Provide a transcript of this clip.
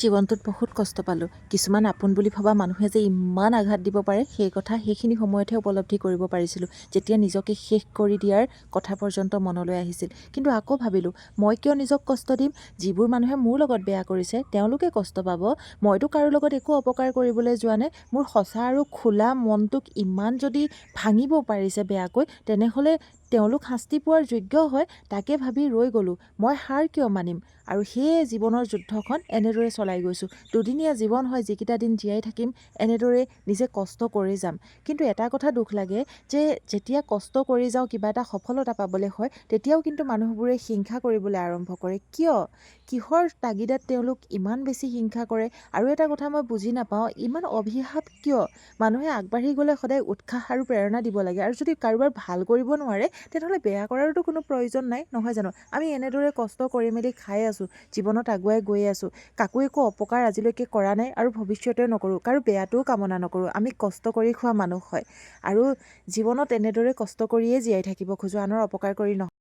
জীৱনটোত বহুত কষ্ট পালোঁ। কিছুমান আপোন বুলি ভবা মানুহে যে ইমান আঘাত দিব পাৰে সেই কথা সেইখিনি সময়তহে উপলব্ধি কৰিব পাৰিছিলোঁ, যেতিয়া নিজকে শেষ কৰি দিয়াৰ কথা পৰ্যন্ত মনলৈ আহিছিল। কিন্তু আকৌ ভাবিলোঁ, মই কিয় নিজক কষ্ট দিম? যিবোৰ মানুহে মোৰ লগত বেয়া কৰিছে তেওঁলোকে কষ্ট পাব। মইতো কাৰো লগত একো অপকাৰ কৰিবলৈ যোৱা নাই। মোৰ সঁচা আৰু খোলা মনটোক ইমান যদি ভাঙিব পাৰিছে বেয়াকৈ, তেনেহ'লে তেওঁলোক শাস্তি পোৱাৰ যোগ্য হয়। তাকে ভাবি ৰৈ গ'লোঁ। মই হাৰ কিয় মানিম? আৰু সেয়ে জীৱনৰ যুদ্ধখন এনেদৰে চলাই গৈছোঁ। দুদিনীয়া জীৱন হয়, যিকেইটা দিন জীয়াই থাকিম এনেদৰে নিজে কষ্ট কৰি যাম। কিন্তু এটা কথা দুখ লাগে যে যেতিয়া কষ্ট কৰি যাওঁ, কিবা এটা সফলতা পাবলৈ হয়, তেতিয়াও কিন্তু মানুহবোৰে হিংসা কৰিবলৈ আৰম্ভ কৰে। কিয়? কিহৰ তাগিদাত তেওঁলোক ইমান বেছি হিংসা কৰে? আৰু এটা কথা মই বুজি নাপাওঁ, ইমান অভিশাপ কিয়? মানুহে আগবাঢ়ি গ'লে সদায় উৎসাহ আৰু প্ৰেৰণা দিব লাগে, আৰু যদি কাৰোবাৰ ভাল কৰিব নোৱাৰে তেনেহ'লে বেয়া কৰাৰতো কোনো প্ৰয়োজন নাই, নহয় জানো? আমি এনেদৰে কষ্ট কৰি মেলি খাই আছোঁ, জীৱনত আগুৱাই গৈ আছোঁ, কাকো একো অপকাৰ আজিলৈকে কৰা নাই আৰু ভৱিষ্যতেও নকৰোঁ, কাৰো বেয়াটোও কামনা নকৰোঁ। আমি কষ্ট কৰি খোৱা মানুহ হয় আৰু জীৱনত এনেদৰে কষ্ট কৰিয়ে জীয়াই থাকিব খোজোঁ, আনৰ অপকাৰ কৰি নহয়।